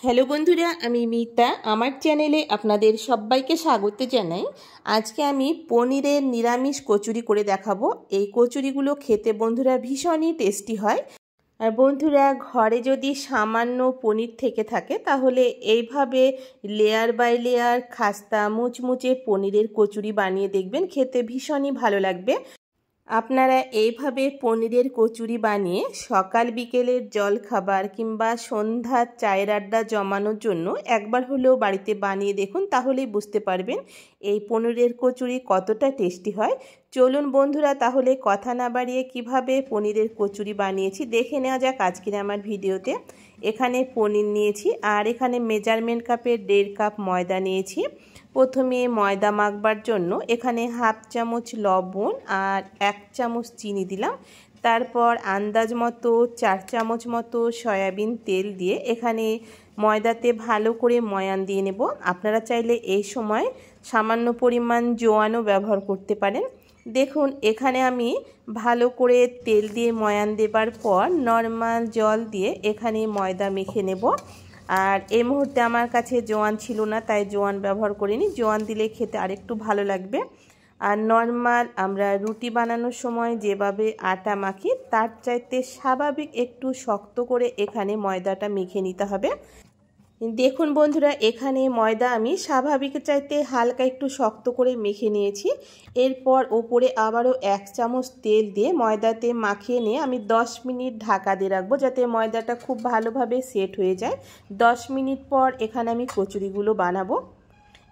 Hello বন্ধুরা, আমি মিতা। আমার চ্যানেলে আপনাদের সবাইকে স্বাগত জানাই। আজকে আমি পনিরের নিরামিষ কচুরি করে দেখাবো। এই কচুরিগুলো খেতে বন্ধুরা ভীষণই টেস্টি হয়। আর বন্ধুরা, ঘরে যদি সামান্য পনির থেকে থাকে তাহলে এইভাবে লেয়ার বাই লেয়ার খাস্তা মুচমুচে পনিরের কচুরি বানিয়ে দেখবেন, খেতে ভীষণই ভালো লাগবে। আপনারা এইভাবে পনিরের কচুরি বানিয়ে সকাল বিকেলের জল খাবার কিংবা সন্ধ্যার চায়ের আড্ডা জমানোর জন্য একবার হলেও বাড়িতে বানিয়ে দেখুন, তাহলেই বুঝতে পারবেন এই পনিরের কচুরি কতটা টেস্টি হয়। চলুন বন্ধুরা, তাহলে কথা না বাড়িয়ে কিভাবে পনিরের কচুরি বানিয়েছি দেখে নেওয়া যাক আজকের আমার ভিডিওতে। এখানে পনির নিয়েছি আর এখানে মেজারমেন্ট কাপের 1.5 কাপ ময়দা নিয়েছি। প্রথমে ময়দা মাখবার জন্য এখানে হাফ চামচ লবণ আর 1 চামচ চিনি দিলাম। তারপর আন্দাজ মতো 4 চামচ মতো সয়াবিন তেল দিয়ে এখানে ময়দাতে ভালো করে ময়ান দিয়ে নেব। আপনারা চাইলে এই সময় সামান্য পরিমাণ জোয়ানও ব্যবহার করতে পারেন। দেখুন, এখানে আমি ভালো করে তেল দিয়ে ময়ান দেবার পর নর্মাল জল দিয়ে এখানে ময়দা মেখে নেব। আর এই মুহূর্তে আমার কাছে জোয়ান ছিল না, তাই জোয়ান ব্যবহার করিনি। জোয়ান দিলে খেতে আরেকটু ভালো লাগবে। আর নর্মাল আমরা রুটি বানানোর সময় যেভাবে আটা মাখি তার চাইতে স্বাভাবিক একটু শক্ত করে এখানে ময়দাটা মেখে নিতে হবে। দেখুন বন্ধুরা, এখানে ময়দা আমি স্বাভাবিকের চাইতে হালকা একটু শক্ত করে মেখে নিয়েছি। এরপর ওপরে আবারও 1 চামচ তেল দিয়ে ময়দাতে মাখিয়ে নিয়ে আমি 10 মিনিট ঢাকা দিয়ে রাখবো, যাতে ময়দাটা খুব ভালোভাবে সেট হয়ে যায়। 10 মিনিট পর এখানে আমি কচুরিগুলো বানাবো।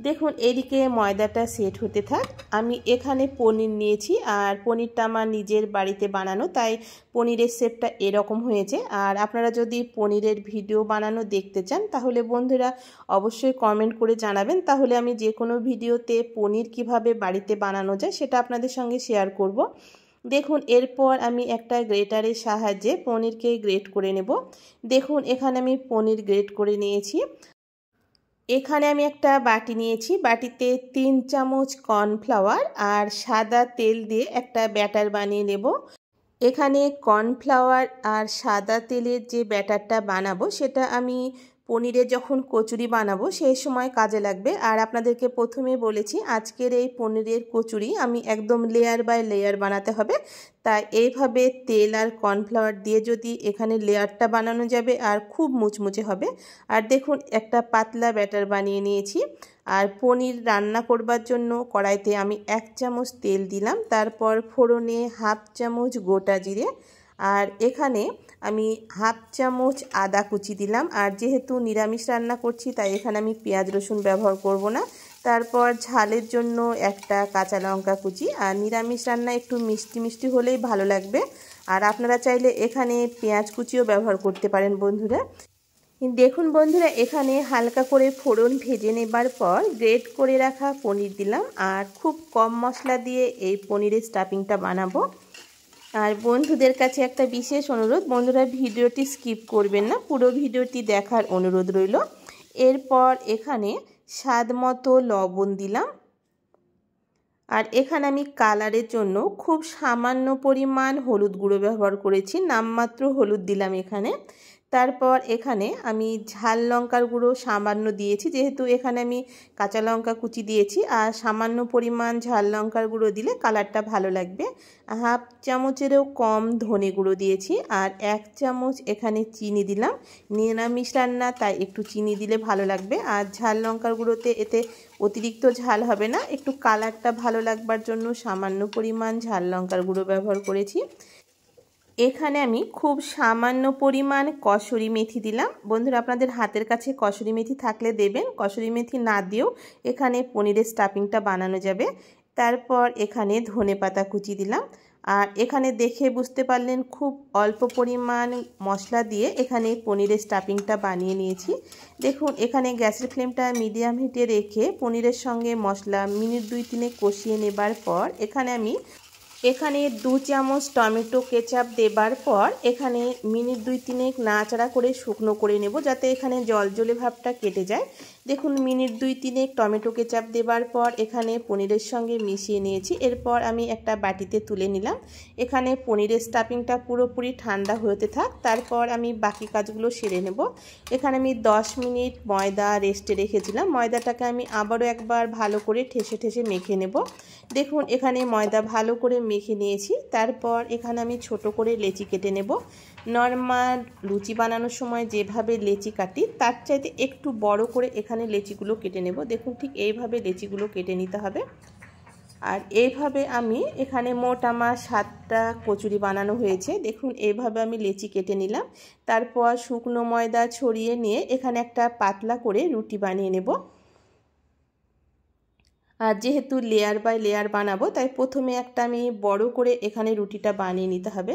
দেখুন, এদিকে ময়দাটা সেট হতে থাক। আমি এখানে পনির নিয়েছি আর পনিরটা আমার নিজের বাড়িতে বানানো, তাই পনিরের শেপটা এরকম হয়েছে। আর আপনারা যদি পনিরের ভিডিও বানানো দেখতে চান তাহলে বন্ধুরা অবশ্যই কমেন্ট করে জানাবেন, তাহলে আমি যে কোনো ভিডিওতে পনির কিভাবে বাড়িতে বানানো যায় সেটা আপনাদের সঙ্গে শেয়ার করব। দেখুন, এরপর আমি একটা গ্রেটারের সাহায্যে পনিরকে গ্রেট করে নেব। দেখুন, এখানে আমি পনির গ্রেট করে নিয়েছি। এখানে আমি একটা বাটি নিয়েছি, বাটিতে 3 চামচ কর্নফ্লাওয়ার আর সাদা তেল দিয়ে একটা ব্যাটার বানিয়ে নেব। এখানে কর্নফ্লাওয়ার আর সাদা তেলের যে ব্যাটারটা বানাবো সেটা আমি পনিরের যখন কচুরি বানাবো সেই সময় কাজে লাগবে। আর আপনাদেরকে প্রথমে বলেছি আজকের এই পনিরের কচুরি আমি একদম লেয়ার বাই লেয়ার বানাতে হবে, তাই এইভাবে তেল আর কর্নফ্লাওয়ার দিয়ে যদি এখানে লেয়ারটা বানানো যাবে আর খুব মুচমুচে হবে। আর দেখুন, একটা পাতলা ব্যাটার বানিয়ে নিয়েছি। আর পনির রান্না করবার জন্য কড়াইতে আমি 1 চামচ তেল দিলাম, তারপর ফোড়নে হাফ চামচ গোটা জিরে আর এখানে আমি হাফ চামচ আদা কুচি দিলাম। আর যেহেতু নিরামিষ রান্না করছি তাই এখানে আমি পেঁয়াজ রসুন ব্যবহার করব না। তারপর ঝালের জন্য একটা কাঁচা লঙ্কা কুচি। আর নিরামিষ রান্না একটু মিষ্টি মিষ্টি হলেই ভালো লাগবে। আর আপনারা চাইলে এখানে পেঁয়াজ কুচিও ব্যবহার করতে পারেন বন্ধুরা। দেখুন বন্ধুরা, এখানে হালকা করে ফোড়ন ভেজে নেবার পর গ্রেট করে রাখা পনির দিলাম। আর খুব কম মশলা দিয়ে এই পনিরের স্টাফিংটা বানাবো। আর বন্ধুদের কাছে একটা বিশেষ অনুরোধ, বন্ধুরা ভিডিওটি স্কিপ করবেন না, পুরো ভিডিওটি দেখার অনুরোধ রইল। এরপর এখানে স্বাদ মতো লবণ দিলাম। আর এখানে আমি কালারের জন্য খুব সামান্য পরিমাণ হলুদ গুঁড়ো ব্যবহার করেছি, নামমাত্র হলুদ দিলাম এখানে। তারপর এখানে আমি ঝাল লঙ্কার গুঁড়ো সামান্য দিয়েছি, যেহেতু এখানে আমি কাঁচা লঙ্কা কুচি দিয়েছি। আর সামান্য পরিমাণ ঝাল লঙ্কার গুঁড়ো দিলে কালারটা ভালো লাগবে। হাফ চামচেরও কম ধনে গুঁড়ো দিয়েছি। আর 1 চামচ এখানে চিনি দিলাম। নিরামিষ রান্না তাই একটু চিনি দিলে ভালো লাগবে। আর ঝাল লঙ্কার গুঁড়োতে এতে অতিরিক্ত ঝাল হবে না, একটু কালারটা ভালো লাগবার জন্য সামান্য পরিমাণ ঝাল লঙ্কার গুঁড়ো ব্যবহার করেছি। এখানে আমি খুব সামান্য পরিমাণ কসুরি মেথি দিলাম। বন্ধুরা, আপনাদের হাতের কাছে কসুরি মেথি থাকলে দেবেন, কসুরি মেথি না দিয়েও এখানে পনিরের স্টাফিংটা বানানো যাবে। তারপর এখানে ধনেপাতা কুচি দিলাম। আর এখানে দেখে বুঝতে পারলেন খুব অল্প পরিমাণ মশলা দিয়ে এখানে পনিরের স্টাফিংটা বানিয়ে নিয়েছি। দেখুন, এখানে গ্যাসের ফ্লেমটা মিডিয়াম হিটে রেখে পনিরের সঙ্গে মশলা মিনিট 2-3 কষিয়ে নেবার পর এখানে আমি এখানে 2 চামচ টমেটো কেচাপ দেবার পর এখানে মিনিট 2-3 নাড়াচাড়া করে শুকনো করে নেব, যাতে এখানে জলজলে ভাবটা কেটে যায়। দেখুন মিনিট 2-3 টমেটো কেচাপ দেবার পর এখানে পনিরের সঙ্গে মিশিয়ে নিয়েছি। এরপর আমি একটা বাটিতে তুলে নিলাম। এখানে পনিরের স্টাফিংটা পুরোপুরি ঠান্ডা হতে থাক, তারপর আমি বাকি কাজগুলো সেরে নেব। এখানে আমি 10 মিনিট ময়দা রেস্টে রেখেছিলাম। ময়দাটাকে আমি আবারও একবার ভালো করে ঠেসে ঠেসে মেখে নেব। দেখুন এখানে ময়দা ভালো করে মেখে নিয়েছি। তারপর এখানে আমি ছোট করে লেচি কেটে নেব। নরমাল লুচি বানানোর সময় যেভাবে লেচি কাটি তার চাইতে একটু বড় করে এখানে লেচিগুলো কেটে নেব। দেখুন ঠিক এইভাবে লেচিগুলো কেটে নিতে হবে। আর এইভাবে আমি এখানে মোট আমার 7টা কচুরি বানানো হয়েছে। দেখুন এইভাবে আমি লেচি কেটে নিলাম। তারপর শুকনো ময়দা ছড়িয়ে নিয়ে এখানে একটা পাতলা করে রুটি বানিয়ে নেব। আর যেহেতু লেয়ার বাই লেয়ার বানাবো তাই প্রথমে একটা আমি বড় করে এখানে রুটিটা বানিয়ে নিতে হবে।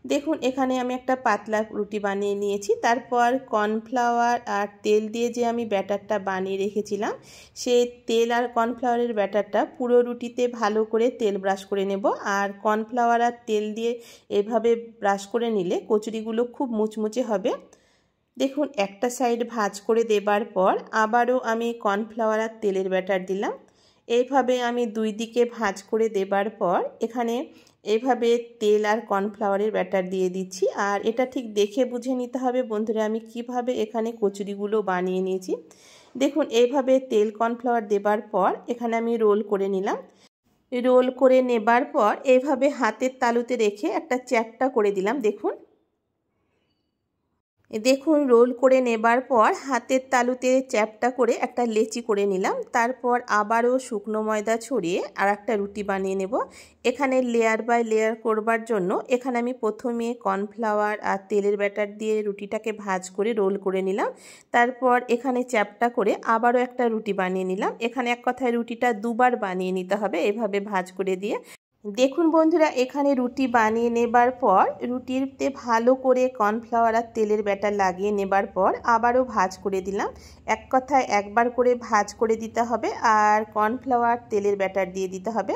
দেখুন এখানে আমি একটা পাতলা রুটি বানিয়ে নিয়েছি। তারপর কর্নফ্লাওয়ার আর তেল দিয়ে যে আমি ব্যাটারটা বানিয়ে রেখেছিলাম সেই তেল আর কর্নফ্লাওয়ারের ব্যাটারটা পুরো রুটিতে ভালো করে তেল ব্রাশ করে নেব। আর কর্নফ্লাওয়ার আর তেল দিয়ে এভাবে ব্রাশ করে নিলে কচুরিগুলো খুব মুচমুচে হবে। দেখুন একটা সাইড ভাঁজ করে দেবার পর আবারও আমি কর্নফ্লাওয়ার আর তেলের ব্যাটার দিলাম। এইভাবে আমি 2 দিকে ভাঁজ করে দেবার পর এখানে এইভাবে তেল আর কর্নফ্লাওয়ারের ব্যাটার দিয়ে দিচ্ছি। আর এটা ঠিক দেখে বুঝে নিতে হবে বন্ধুরা আমি কিভাবে এখানে কচুরিগুলো বানিয়ে নিয়েছি। দেখুন এইভাবে তেল কর্নফ্লাওয়ার দেবার পর এখানে আমি রোল করে নিলাম। রোল করে নেবার পর এইভাবে হাতের তালুতে রেখে একটা চ্যাপ্টা করে দিলাম। দেখুন রোল করে নেবার পর হাতের তালুতে চ্যাপ্টা করে একটা লেচি করে নিলাম। তারপর আবারও শুকনো ময়দা ছড়িয়ে আর একটা রুটি বানিয়ে নেব। এখানে লেয়ার বাই লেয়ার করবার জন্য এখানে আমি প্রথমে কর্নফ্লাওয়ার আর তেলের ব্যাটার দিয়ে রুটিটাকে ভাঁজ করে রোল করে নিলাম। তারপর এখানে চ্যাপ্টা করে আবারও একটা রুটি বানিয়ে নিলাম। এখানে এক কথায় রুটিটা 2বার বানিয়ে নিতে হবে এভাবে ভাঁজ করে দিয়ে। দেখুন বন্ধুরা এখানে রুটি বানিয়ে নেবার পর রুটিতে ভালো করে কর্নফ্লাওয়ার আর তেলের ব্যাটার লাগিয়ে নেবার পর আবারও ভাঁজ করে দিলাম। এক কথায় একবার করে ভাঁজ করে দিতে হবে আর কর্নফ্লাওয়ার তেলের ব্যাটার দিয়ে দিতে হবে।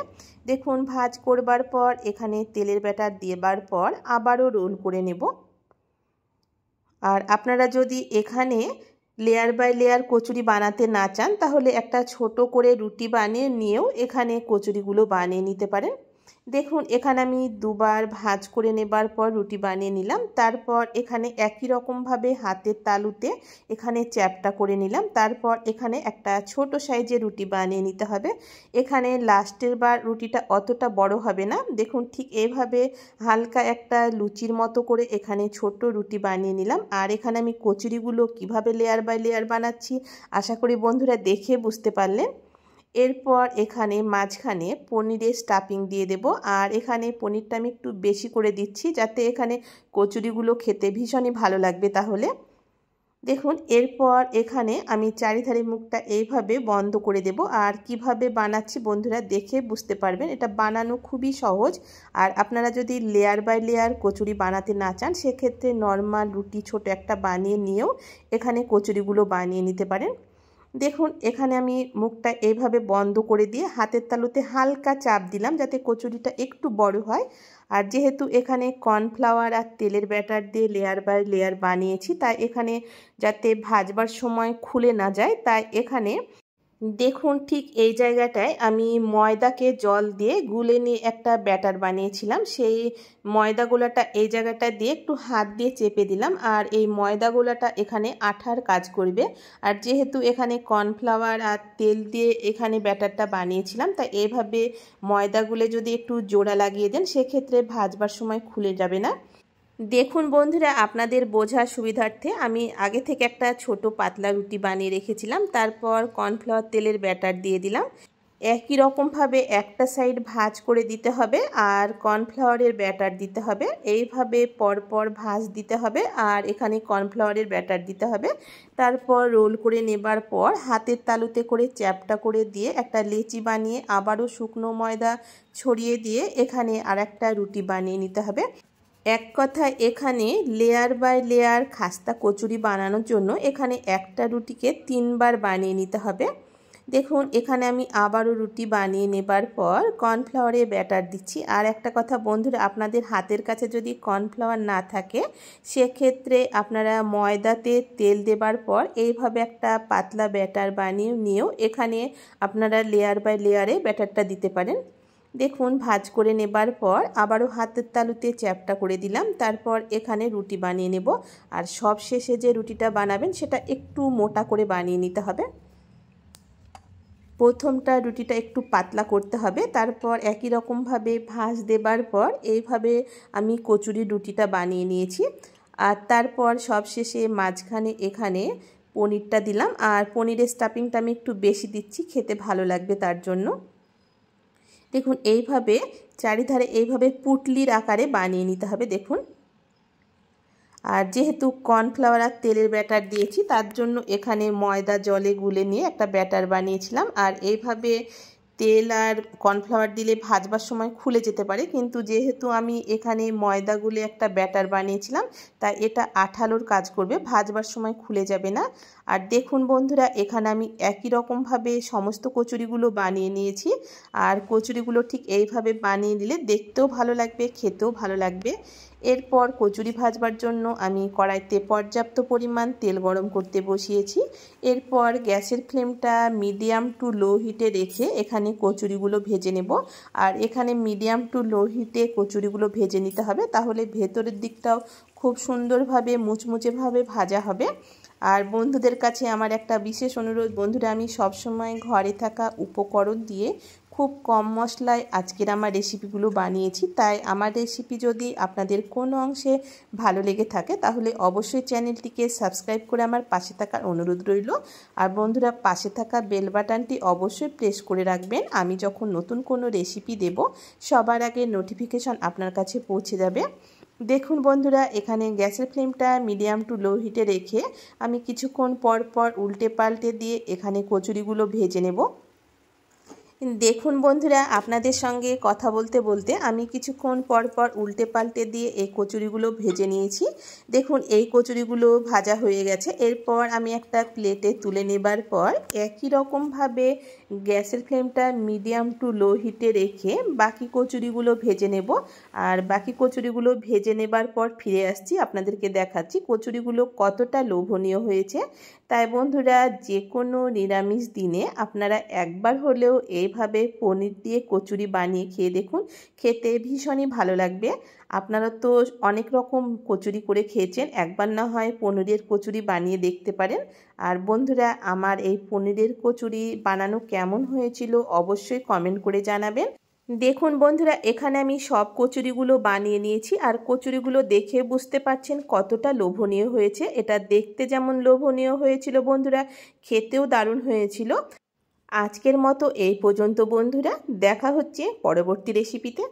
দেখুন ভাঁজ করবার পর এখানে তেলের ব্যাটার দেবার পর আবারও রোল করে নেব। আর আপনারা যদি এখানে লেয়ার বাই লেয়ার কচুরি বানাতে না চান তাহলে একটা ছোট করে রুটি বানিয়ে নিয়েও এখানে কচুরিগুলো বানিয়ে নিতে পারেন। দেখুন এখানে আমি 2বার ভাঁজ করে নেবার পর রুটি বানিয়ে নিলাম। তারপর এখানে একই রকমভাবে হাতের তালুতে এখানে চ্যাপ্টা করে নিলাম। তারপর এখানে একটা ছোট সাইজের রুটি বানিয়ে নিতে হবে। এখানে লাস্টের বার রুটিটা অতটা বড় হবে না। দেখুন ঠিক এইভাবে হালকা একটা লুচির মতো করে এখানে ছোট রুটি বানিয়ে নিলাম। আর এখানে আমি কচুরিগুলো কিভাবে লেয়ার বাই লেয়ার বানাচ্ছি আশা করি বন্ধুরা দেখে বুঝতে পারলেন। এরপর এখানে মাঝখানে পনিরের স্টাফিং দিয়ে দেব। আর এখানে পনিরটা আমি একটু বেশি করে দিচ্ছি যাতে এখানে কচুরিগুলো খেতে ভীষণই ভালো লাগবে। তাহলে দেখুন এরপর এখানে আমি চারিধারে মুখটা এইভাবে বন্ধ করে দেব। আর কিভাবে বানাচ্ছি বন্ধুরা দেখে বুঝতে পারবেন। এটা বানানো খুবই সহজ। আর আপনারা যদি লেয়ার বাই লেয়ার কচুরি বানাতে না চান সেক্ষেত্রে নর্মাল রুটি ছোট একটা বানিয়ে নিয়েও এখানে কচুরিগুলো বানিয়ে নিতে পারেন। দেখুন এখানে আমি মুখটা এইভাবে বন্ধ করে দিয়ে হাতের তালুতে হালকা চাপ দিলাম যাতে কচুরিটা একটু বড় হয়। আর যেহেতু এখানে কর্নফ্লাওয়ার আর তেলের ব্যাটার দিয়ে লেয়ার বাই লেয়ার বানিয়েছি তাই এখানে যাতে ভাজবার সময় খুলে না যায় তাই এখানে দেখুন ঠিক এই জায়গাটায় আমি ময়দাকে জল দিয়ে গুলে নিয়ে একটা ব্যাটার বানিয়েছিলাম। সেই ময়দা গোলাটা এই জায়গাটা দিয়ে একটু হাত দিয়ে চেপে দিলাম। আর এই ময়দা গোলাটা এখানে আঠার কাজ করবে। আর যেহেতু এখানে কর্নফ্লাওয়ার আর তেল দিয়ে এখানে ব্যাটারটা বানিয়েছিলাম তাই এইভাবে ময়দাগুলো যদি একটু জোড়া লাগিয়ে দেন সেক্ষেত্রে ভাজবার সময় খুলে যাবে না। দেখুন বন্ধুরা আপনাদের বোঝার সুবিধার্থে আমি আগে থেকে একটা ছোট পাতলা রুটি বানিয়ে রেখেছিলাম। তারপর কর্নফ্লাওয়ার তেলের ব্যাটার দিয়ে দিলাম। একই রকমভাবে একটা সাইড ভাঁজ করে দিতে হবে আর কর্নফ্লাওয়ারের ব্যাটার দিতে হবে। এইভাবে পরপর ভাঁজ দিতে হবে আর এখানে কর্নফ্লাওয়ারের ব্যাটার দিতে হবে। তারপর রোল করে নেবার পর হাতের তালুতে করে চ্যাপ্টা করে দিয়ে একটা লেচি বানিয়ে আবারও শুকনো ময়দা ছড়িয়ে দিয়ে এখানে আর একটা রুটি বানিয়ে নিতে হবে। এক কথায় এখানে লেয়ার বাই লেয়ার খাস্তা কচুরি বানানোর জন্য এখানে একটা রুটিকে 3বার বানিয়ে নিতে হবে। দেখুন এখানে আমি আবারও রুটি বানিয়ে নেবার পর কর্নফ্লাওয়ারে ব্যাটার দিচ্ছি। আর একটা কথা বন্ধুরা, আপনাদের হাতের কাছে যদি কর্নফ্লাওয়ার না থাকে সেক্ষেত্রে আপনারা ময়দাতে তেল দেবার পর এইভাবে একটা পাতলা ব্যাটার বানিয়ে নিয়েও এখানে আপনারা লেয়ার বাই লেয়ারে ব্যাটারটা দিতে পারেন। দেখুন ভাঁজ করে নেবার পর আবারও হাতের তালুতে চ্যাপটা করে দিলাম। তারপর এখানে রুটি বানিয়ে নেব। আর সব শেষে যে রুটিটা বানাবেন সেটা একটু মোটা করে বানিয়ে নিতে হবে। প্রথমটা রুটিটা একটু পাতলা করতে হবে, তারপর একই রকমভাবে ভাঁজ দেবার পর এইভাবে আমি কচুরির রুটিটা বানিয়ে নিয়েছি। আর তারপর সব শেষে মাঝখানে এখানে পনিরটা দিলাম। আর পনিরের স্টাফিংটা আমি একটু বেশি দিচ্ছি, খেতে ভালো লাগবে তার জন্য। দেখুন এইভাবে চারিধারে এইভাবে পুটলির আকারে বানিয়ে নিতে হবে। দেখুন, আর যেহেতু কর্নফ্লাওয়ার আর তেলের ব্যাটার দিয়েছি তার জন্য এখানে ময়দা জলে গুলে নিয়ে একটা ব্যাটার বানিয়েছিলাম। আর এইভাবে তেল আর কর্নফ্লাওয়ার দিলে ভাজবার সময় খুলে যেতে পারে, কিন্তু যেহেতু আমি এখানে ময়দা গুলে একটা ব্যাটার বানিয়েছিলাম তাই এটা আঠালোর কাজ করবে, ভাজবার সময় খুলে যাবে না। আর দেখুন বন্ধুরা, এখানে আমি একই রকমভাবে সমস্ত কচুরিগুলো বানিয়ে নিয়েছি। আর কচুরিগুলো ঠিক এইভাবে বানিয়ে নিলে দেখতেও ভালো লাগবে, খেতেও ভালো লাগবে। এরপর কচুরি ভাজবার জন্য আমি কড়াইতে পর্যাপ্ত পরিমাণ তেল গরম করতে বসিয়েছি। এরপর গ্যাসের ফ্লেমটা মিডিয়াম টু লো হিটে রেখে এখানে কচুরিগুলো ভেজে নেব। আর এখানে মিডিয়াম টু লো হিটে কচুরিগুলো ভেজে নিতে হবে, তাহলে ভেতরের দিকটাও খুব সুন্দরভাবে মুচমুচেভাবে ভাজা হবে। আর বন্ধুদের কাছে আমার একটা বিশেষ অনুরোধ, বন্ধুরা আমি সবসময় ঘরে থাকা উপকরণ দিয়ে খুব কম মশলায় আজকের আমার রেসিপিগুলো বানিয়েছি। তাই আমার রেসিপি যদি আপনাদের কোনো অংশে ভালো লেগে থাকে তাহলে অবশ্যই চ্যানেলটিকে সাবস্ক্রাইব করে আমার পাশে থাকার অনুরোধ রইল। আর বন্ধুরা পাশে থাকা বেল বাটনটি অবশ্যই প্রেস করে রাখবেন, আমি যখন নতুন কোনো রেসিপি দেব সবার আগে নোটিফিকেশন আপনার কাছে পৌঁছে যাবে। দেখুন বন্ধুরা, এখানে গ্যাসের ফ্লেমটা মিডিয়াম টু লো হিটে রেখে আমি কিছুক্ষণ পর পর উল্টে পাল্টে দিয়ে এখানে কচুরিগুলো ভেজে নেব। দেখুন বন্ধুরা, আপনাদের সঙ্গে কথা বলতে বলতে আমি কিছুক্ষণ পর পর উল্টে পাল্টে দিয়ে এই কচুরিগুলো ভেজে নিয়েছি। দেখুন এই কচুরিগুলো ভাজা হয়ে গেছে। এরপর আমি একটা প্লেটে তুলে নেবার পর একই রকমভাবে গ্যাসের ফ্লেমটা মিডিয়াম টু লো হিটে রেখে বাকি কচুরিগুলো ভেজে নেব। আর বাকি কচুরিগুলো ভেজে নেবার পর ফিরে আসছি, আপনাদেরকে দেখাচ্ছি কচুরিগুলো কতটা লোভনীয় হয়েছে। তাই বন্ধুরা, যে কোনো নিরামিষ দিনে আপনারা একবার হলেও এইভাবে পনির দিয়ে কচুরি বানিয়ে খেয়ে দেখুন, খেতে ভীষণই ভালো লাগবে। আপনারা তো অনেক রকম কচুরি করে খেয়েছেন, একবার না হয় পনিরের কচুরি বানিয়ে দেখতে পারেন। আর বন্ধুরা, আমার এই পনিরের কচুরি বানানো কেমন হয়েছিল অবশ্যই কমেন্ট করে জানাবেন। দেখুন বন্ধুরা, এখানে আমি সব কচুরিগুলো বানিয়ে নিয়েছি। আর কচুরিগুলো দেখে বুঝতে পারছেন কতটা লোভনীয় হয়েছে। এটা দেখতে যেমন লোভনীয় হয়েছিল বন্ধুরা, খেতেও দারুণ হয়েছিল। আজকের মতো এই পর্যন্ত বন্ধুরা, দেখা হচ্ছে পরবর্তী রেসিপিতে।